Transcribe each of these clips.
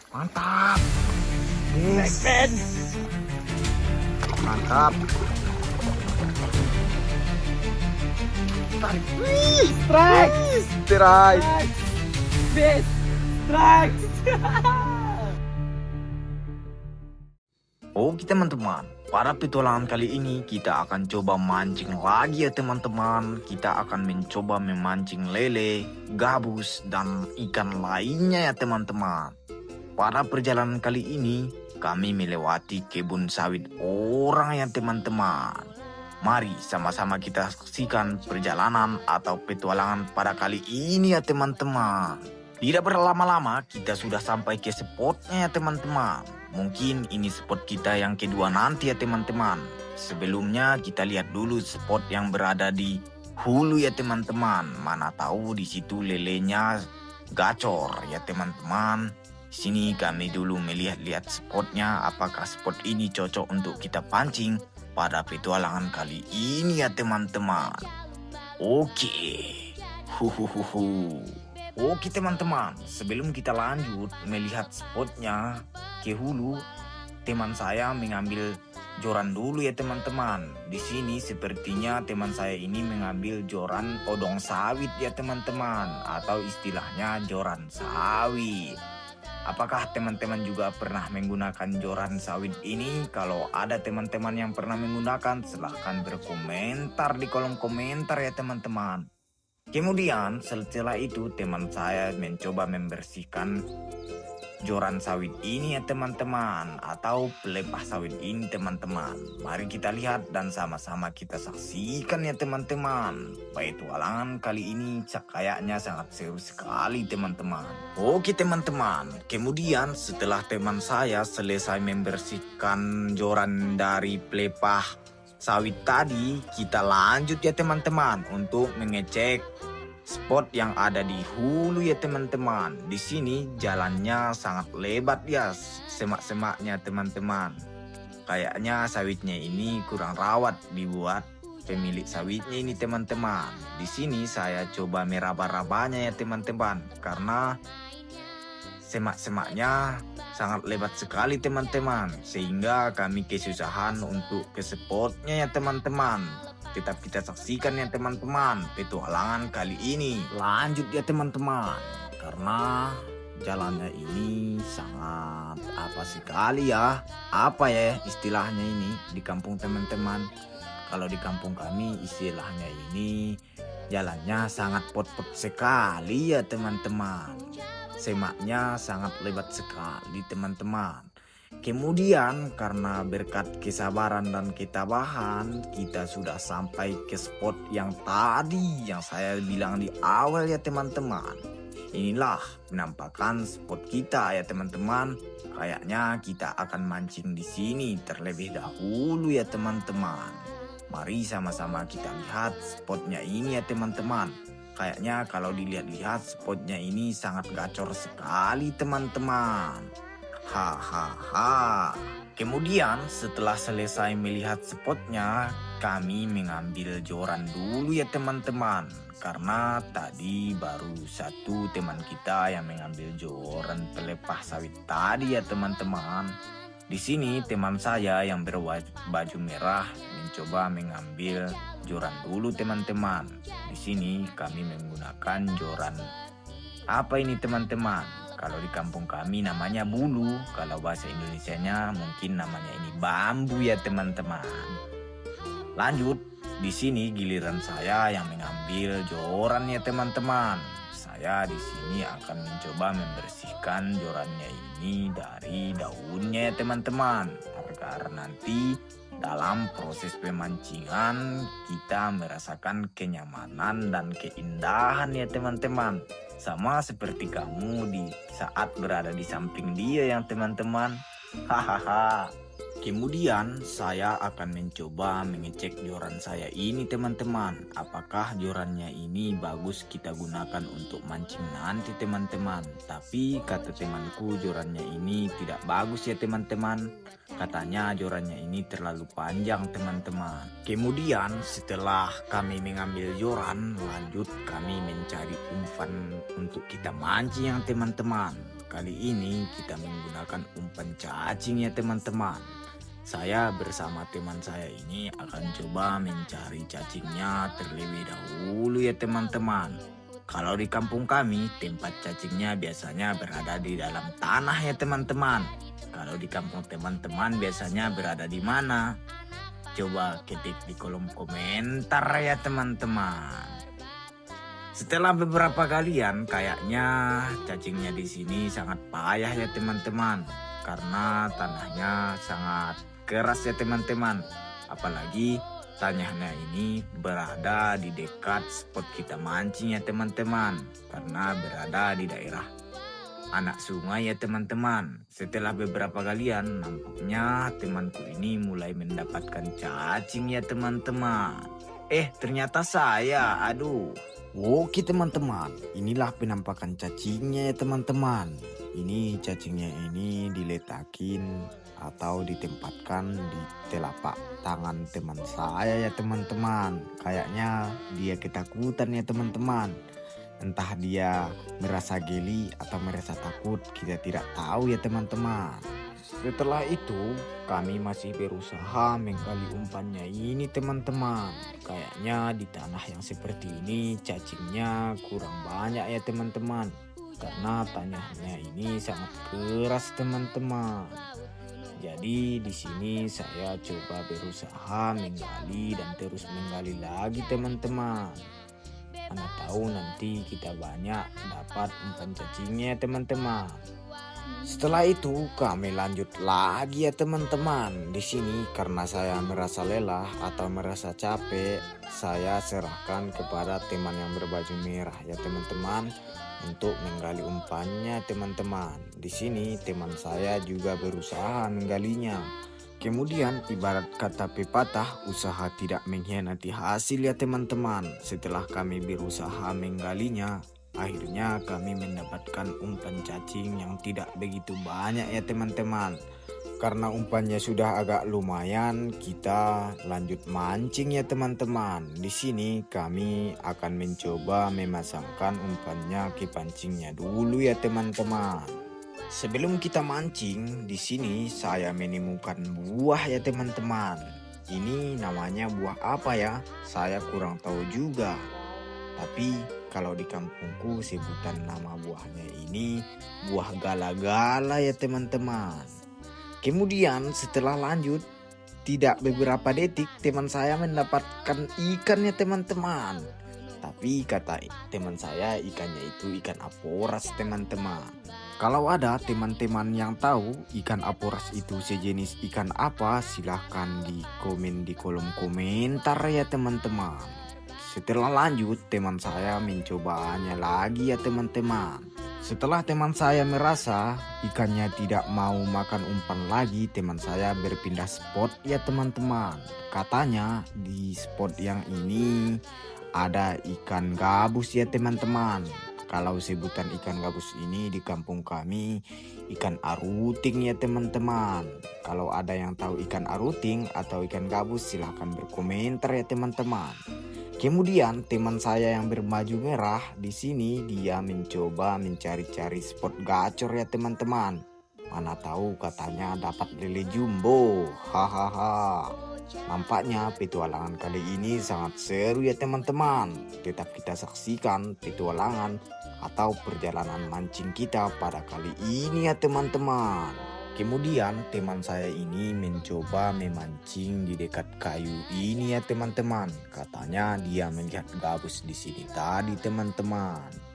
Mantap. Yes. Ben. Mantap. Tarik. Strike. Strike. Best. Strike. Oke teman-teman, pada petualangan kali ini kita akan coba mancing lagi ya teman-teman. Kita akan mencoba memancing lele, gabus, dan ikan lainnya ya teman-teman. Pada perjalanan kali ini kami melewati kebun sawit orang ya teman-teman. Mari sama-sama kita saksikan perjalanan atau petualangan pada kali ini ya teman-teman. Tidak berlama-lama kita sudah sampai ke spotnya ya teman-teman. Mungkin ini spot kita yang kedua nanti ya teman-teman. Sebelumnya kita lihat dulu spot yang berada di hulu ya teman-teman. Mana tahu di situ lelenya gacor ya teman-teman. Sini kami dulu melihat-lihat spotnya, apakah spot ini cocok untuk kita pancing pada petualangan kali ini ya teman-teman. Oke. Oke teman-teman, sebelum kita lanjut melihat spotnya ke hulu, teman saya mengambil joran dulu ya teman-teman. Di sini sepertinya teman saya ini mengambil joran odong sawit ya teman-teman, atau istilahnya joran sawit. Apakah teman-teman juga pernah menggunakan joran sawit ini? Kalau ada teman-teman yang pernah menggunakan, silahkan berkomentar di kolom komentar ya teman-teman. Kemudian setelah itu teman saya mencoba membersihkan joran sawit ini ya teman-teman, atau pelepah sawit ini teman-teman. Mari kita lihat dan sama-sama kita saksikan ya teman-teman. Petualangan kali ini kayaknya sangat seru sekali teman-teman. Oke teman-teman, kemudian setelah teman saya selesai membersihkan joran dari pelepah sawit tadi, kita lanjut ya teman-teman untuk mengecek spot yang ada di hulu ya teman-teman. Di sini jalannya sangat lebat ya, semak-semaknya teman-teman. Kayaknya sawitnya ini kurang rawat dibuat pemilik sawitnya ini teman-teman. Di sini saya coba meraba-rabanya ya teman-teman, karena semak-semaknya sangat lebat sekali teman-teman, sehingga kami kesusahan untuk ke spotnya ya teman-teman. Tetap kita saksikan ya teman-teman petualangan kali ini. Lanjut ya teman-teman, karena jalannya ini sangat sekali ya. Apa ya istilahnya ini di kampung teman-teman? Kalau di kampung kami istilahnya ini jalannya sangat pot-pot sekali ya teman-teman. Semaknya sangat lebat sekali teman-teman. Kemudian karena berkat kesabaran dan ketabahan, kita sudah sampai ke spot yang tadi yang saya bilang di awal ya teman-teman. Inilah penampakan spot kita ya teman-teman. Kayaknya kita akan mancing di sini terlebih dahulu ya teman-teman. Mari sama-sama kita lihat spotnya ini ya teman-teman. Kayaknya kalau dilihat-lihat spotnya ini sangat gacor sekali teman-teman. Hahaha. Kemudian setelah selesai melihat spotnya, kami mengambil joran dulu ya teman-teman. Karena tadi baru satu teman kita yang mengambil joran pelepah sawit tadi ya teman-teman. Di sini teman saya yang berbaju merah mencoba mengambil joran dulu teman-teman. Di sini kami menggunakan joran apa ini teman-teman? Kalau di kampung kami namanya bulu, kalau bahasa Indonesianya mungkin namanya ini bambu ya teman-teman. Lanjut, di sini giliran saya yang mengambil joran ya teman-teman. Saya di sini akan mencoba membersihkan jorannya ini dari daunnya ya teman-teman, agar nanti dalam proses pemancingan kita merasakan kenyamanan dan keindahan ya teman-teman. Sama seperti kamu di saat berada di samping dia ya teman-teman. Hahaha. Kemudian saya akan mencoba mengecek joran saya ini teman-teman. Apakah jorannya ini bagus kita gunakan untuk mancing nanti teman-teman. Tapi kata temanku jorannya ini tidak bagus ya teman-teman. Katanya jorannya ini terlalu panjang teman-teman. Kemudian setelah kami mengambil joran, lanjut kami mencari umpan untuk kita mancing yang teman-teman. kali ini kita menggunakan umpan cacing ya teman-teman. Saya bersama teman saya ini akan coba mencari cacingnya terlebih dahulu ya teman-teman. Kalau di kampung kami tempat cacingnya biasanya berada di dalam tanah ya teman-teman. Kalau di kampung teman-teman biasanya berada di mana? Coba ketik di kolom komentar ya teman-teman. Setelah beberapa kalian kayaknya cacingnya di sini sangat payah ya teman-teman. Karena tanahnya sangat keras ya teman-teman. Apalagi tanahnya ini berada di dekat spot kita mancing ya teman-teman. Karena berada di daerah anak sungai ya teman-teman. Setelah beberapa kalian nampaknya temanku ini mulai mendapatkan cacing ya teman-teman. Ternyata saya, aduh. Oke teman-teman, inilah penampakan cacingnya ya teman-teman. Ini cacingnya ini diletakin atau ditempatkan di telapak tangan teman saya ya teman-teman. Kayaknya dia ketakutan ya teman-teman. Entah dia merasa geli atau merasa takut, kita tidak tahu ya teman-teman. Setelah itu kami masih berusaha menggali umpannya ini teman-teman. Kayaknya di tanah yang seperti ini cacingnya kurang banyak ya teman-teman. Karena tanahnya ini sangat keras teman-teman. Jadi di sini saya coba berusaha menggali dan terus menggali lagi teman-teman. Mana tahu nanti kita banyak dapat umpan cacingnya teman-teman. Setelah itu kami lanjut lagi ya teman-teman. Di sini karena saya merasa lelah atau merasa capek, saya serahkan kepada teman yang berbaju merah ya teman-teman untuk menggali umpannya teman-teman. Di sini teman saya juga berusaha menggalinya. Kemudian ibarat kata pepatah, usaha tidak mengkhianati hasil ya teman-teman. Setelah kami berusaha menggalinya, akhirnya kami mendapatkan umpan cacing yang tidak begitu banyak ya teman-teman. Karena umpannya sudah agak lumayan, kita lanjut mancing ya teman-teman. Di sini kami akan mencoba memasangkan umpannya ke pancingnya dulu ya teman-teman. Sebelum kita mancing, di sini saya menemukan buah ya teman-teman. Ini namanya buah apa ya? Saya kurang tahu juga. Tapi kalau di kampungku sebutan nama buahnya ini buah gala-gala ya teman-teman. Kemudian setelah lanjut, tidak beberapa detik teman saya mendapatkan ikan ya teman-teman. Tapi kata teman saya ikannya itu ikan aporas teman-teman. Kalau ada teman-teman yang tahu ikan aporas itu sejenis ikan apa, silahkan di komen di kolom komentar ya teman-teman. Setelah lanjut teman saya mencobanya lagi ya teman-teman. Setelah teman saya merasa ikannya tidak mau makan umpan lagi, teman saya berpindah spot ya teman-teman. Katanya di spot yang ini ada ikan gabus ya teman-teman. Kalau sebutan ikan gabus ini di kampung kami ikan aruting ya teman-teman. Kalau ada yang tahu ikan aruting atau ikan gabus silahkan berkomentar ya teman-teman. Kemudian teman saya yang berbaju merah di sini dia mencoba mencari-cari spot gacor ya teman-teman. Mana tahu katanya dapat lele jumbo. Hahaha. Nampaknya petualangan kali ini sangat seru ya teman-teman. Tetap kita saksikan petualangan atau perjalanan mancing kita pada kali ini ya teman-teman. Kemudian teman saya ini mencoba memancing di dekat kayu ini ya teman-teman. Katanya dia melihat gabus di sini tadi teman-teman.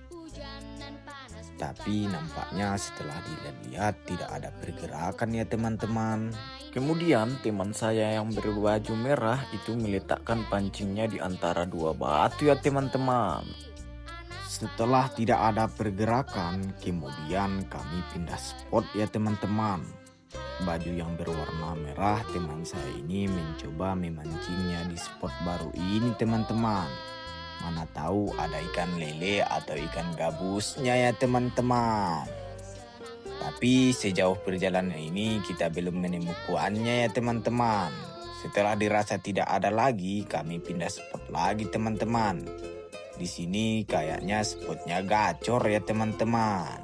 Tapi nampaknya setelah dilihat tidak ada pergerakan ya teman-teman. Kemudian teman saya yang berbaju merah itu meletakkan pancingnya di antara dua batu ya teman-teman. Setelah tidak ada pergerakan, kemudian kami pindah spot ya teman-teman. Baju yang berwarna merah teman saya ini mencoba memancingnya di spot baru ini teman-teman. Mana tahu ada ikan lele atau ikan gabusnya ya teman-teman. Tapi sejauh perjalanan ini kita belum menemukannya ya teman-teman. Setelah dirasa tidak ada lagi, kami pindah spot lagi teman-teman. Di sini kayaknya spotnya gacor ya teman-teman.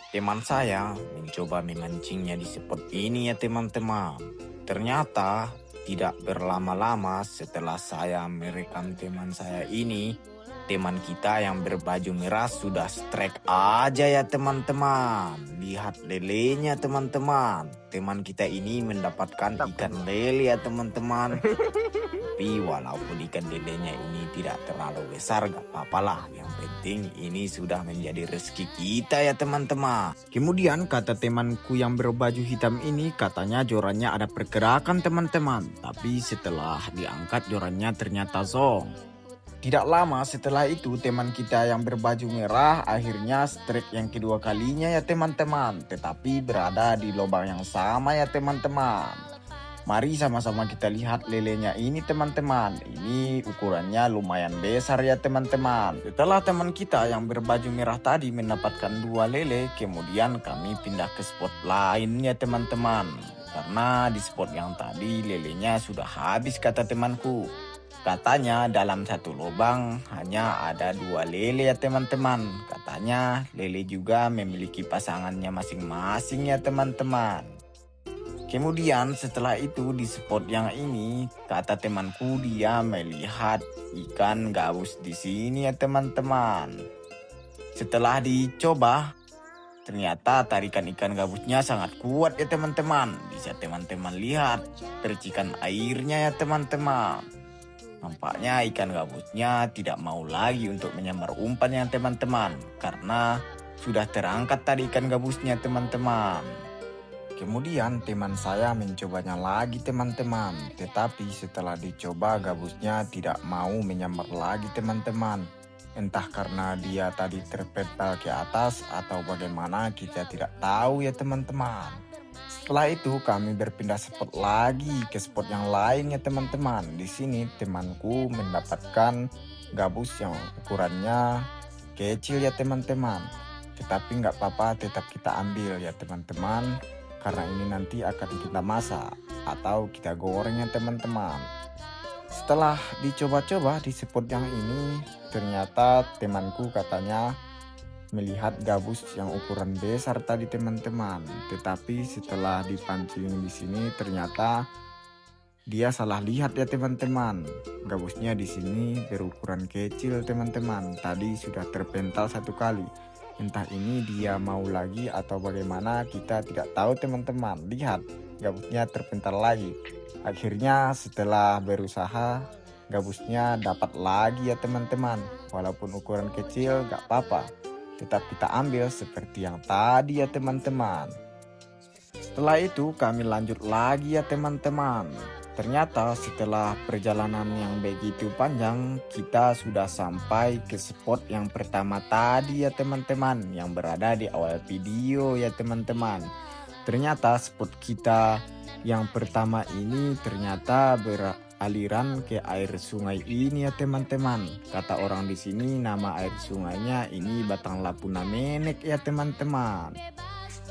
Teman saya mencoba memancingnya di spot ini ya teman-teman. Ternyata tidak berlama-lama setelah saya merekam teman saya ini, teman kita yang berbaju merah sudah strike aja ya teman-teman. Lihat lelenya teman-teman. Teman kita ini mendapatkan ikan lele ya teman-teman. Tapi walaupun ikan lelenya ini tidak terlalu besar, gak apa-apa lah. Yang penting ini sudah menjadi rezeki kita ya teman-teman. Kemudian kata temanku yang berbaju hitam ini, katanya jorannya ada pergerakan teman-teman. Tapi setelah diangkat jorannya ternyata zong. Tidak lama setelah itu teman kita yang berbaju merah akhirnya strike yang kedua kalinya ya teman-teman. Tetapi berada di lubang yang sama ya teman-teman. Mari sama-sama kita lihat lelenya ini teman-teman. Ini ukurannya lumayan besar ya teman-teman. Setelah teman kita yang berbaju merah tadi mendapatkan 2 lele, kemudian kami pindah ke spot lain ya teman-teman. Karena di spot yang tadi lelenya sudah habis kata temanku. Katanya dalam satu lubang hanya ada 2 lele ya teman-teman. Katanya lele juga memiliki pasangannya masing-masing ya teman-teman. Kemudian setelah itu di spot yang ini, kata temanku dia melihat ikan gabus di sini ya teman-teman. Setelah dicoba, ternyata tarikan ikan gabusnya sangat kuat ya teman-teman. Bisa teman-teman lihat percikan airnya ya teman-teman. Nampaknya ikan gabusnya tidak mau lagi untuk menyambar umpan ya teman-teman. Karena sudah terangkat tadi ikan gabusnya teman-teman. Kemudian teman saya mencobanya lagi teman-teman. Tetapi setelah dicoba gabusnya tidak mau menyambar lagi teman-teman. Entah karena dia tadi terpental ke atas atau bagaimana kita tidak tahu ya teman-teman. Setelah itu kami berpindah spot lagi ke spot yang lain ya teman-teman. Di sini temanku mendapatkan gabus yang ukurannya kecil ya teman-teman. Tetapi nggak apa-apa, tetap kita ambil ya teman-teman. Karena ini nanti akan kita masak atau kita goreng ya teman-teman. Setelah dicoba-coba di spot yang ini, ternyata temanku katanya melihat gabus yang ukuran besar tadi teman-teman. Tetapi setelah dipancing di sini ternyata dia salah lihat ya teman-teman. Gabusnya di sini berukuran kecil teman-teman. Tadi sudah terpental 1 kali. Entah ini dia mau lagi atau bagaimana kita tidak tahu teman-teman. Lihat gabusnya terpental lagi. Akhirnya setelah berusaha gabusnya dapat lagi ya teman-teman. Walaupun ukuran kecil gak apa-apa. Tetap kita ambil seperti yang tadi ya teman-teman. Setelah itu kami lanjut lagi ya teman-teman. Ternyata setelah perjalanan yang begitu panjang, kita sudah sampai ke spot yang pertama tadi ya teman-teman, yang berada di awal video ya teman-teman. Ternyata spot kita yang pertama ini ternyata beraliran ke air sungai ini ya teman-teman. Kata orang di sini nama air sungainya ini Batang Lapuna Menek ya teman-teman.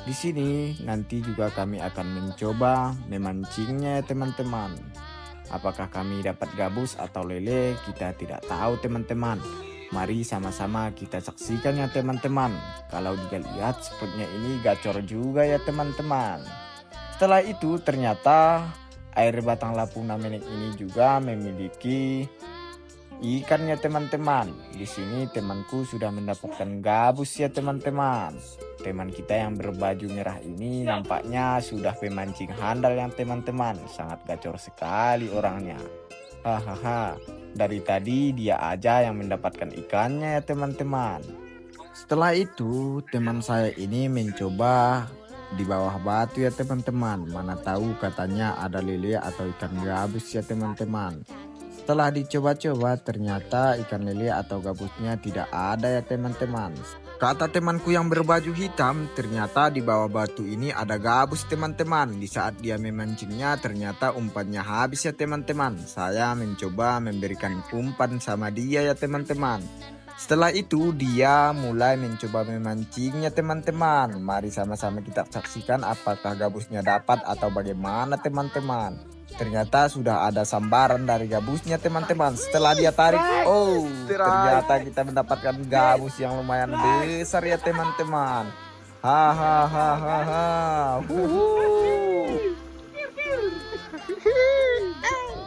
Di sini nanti juga kami akan mencoba memancingnya ya teman-teman. Apakah kami dapat gabus atau lele kita tidak tahu teman-teman. Mari sama-sama kita saksikan ya teman-teman. Kalau dilihat spotnya ini gacor juga ya teman-teman. Setelah itu ternyata air Batang Lapuna Menek ini juga memiliki ikan ya teman-teman. Di sini temanku sudah mendapatkan gabus ya teman-teman. Teman kita yang berbaju merah ini nampaknya sudah pemancing handal yang teman-teman. Sangat gacor sekali orangnya. Hahaha. Dari tadi dia aja yang mendapatkan ikannya ya teman-teman. Setelah itu teman saya ini mencoba di bawah batu ya teman-teman. Mana tahu katanya ada lele atau ikan gabus ya teman-teman. Setelah dicoba-coba ternyata ikan lele atau gabusnya tidak ada ya teman-teman. Kata temanku yang berbaju hitam, ternyata di bawah batu ini ada gabus teman-teman. Di saat dia memancingnya ternyata umpannya habis ya teman-teman. Saya mencoba memberikan umpan sama dia ya teman-teman. Setelah itu dia mulai mencoba memancingnya teman-teman. Mari sama-sama kita saksikan apakah gabusnya dapat atau bagaimana teman-teman. Ternyata sudah ada sambaran dari gabusnya teman-teman. Setelah dia tarik, ternyata kita mendapatkan gabus yang lumayan besar ya teman-teman. Hahaha.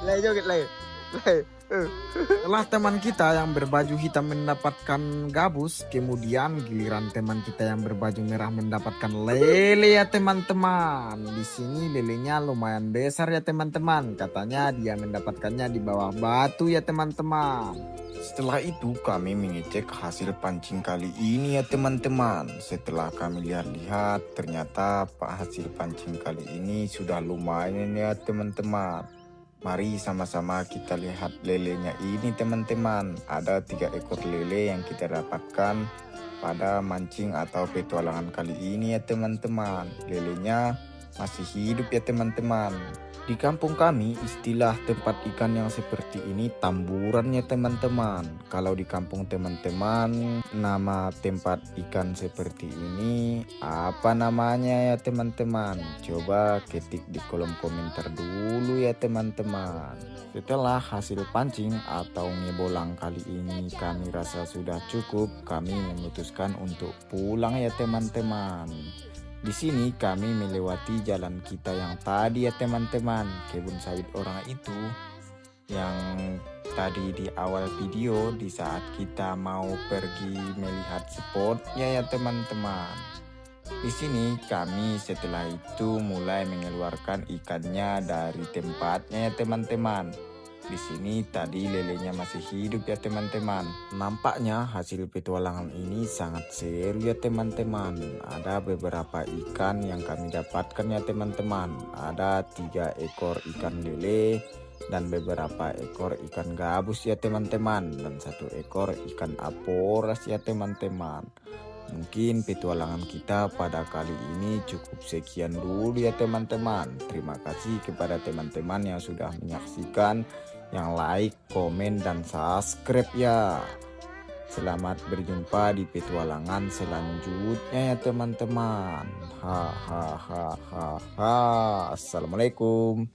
Lay joget lay. Lay. Setelah teman kita yang berbaju hitam mendapatkan gabus, kemudian giliran teman kita yang berbaju merah mendapatkan lele ya teman-teman. Di sini lelenya lumayan besar ya teman-teman. Katanya dia mendapatkannya di bawah batu ya teman-teman. Setelah itu kami mengecek hasil pancing kali ini ya teman-teman. Setelah kami lihat-lihat, ternyata hasil pancing kali ini sudah lumayan ya teman-teman. Mari sama-sama kita lihat lelenya ini teman-teman. Ada 3 ekor lele yang kita dapatkan pada mancing atau petualangan kali ini ya teman-teman. Lelenya masih hidup ya teman-teman. Di kampung kami istilah tempat ikan yang seperti ini tamburan ya teman-teman. Kalau di kampung teman-teman nama tempat ikan seperti ini apa namanya ya teman-teman? Coba ketik di kolom komentar dulu ya teman-teman. Setelah hasil pancing atau ngebolang kali ini kami rasa sudah cukup, kami memutuskan untuk pulang ya teman-teman. Di sini kami melewati jalan kita yang tadi ya teman-teman, kebun sawit orang itu yang tadi di awal video di saat kita mau pergi melihat spotnya ya teman-teman. Di sini kami setelah itu mulai mengeluarkan ikannya dari tempatnya ya teman-teman. Di sini tadi lelenya masih hidup ya teman-teman. Nampaknya hasil petualangan ini sangat seru ya teman-teman. Ada beberapa ikan yang kami dapatkan ya teman-teman. Ada 3 ekor ikan lele dan beberapa ekor ikan gabus ya teman-teman. Dan 1 ekor ikan aporas ya teman-teman. Mungkin petualangan kita pada kali ini cukup sekian dulu ya teman-teman. Terima kasih kepada teman-teman yang sudah menyaksikan, yang like, komen, dan subscribe ya. Selamat berjumpa di petualangan selanjutnya ya teman-teman. Assalamualaikum.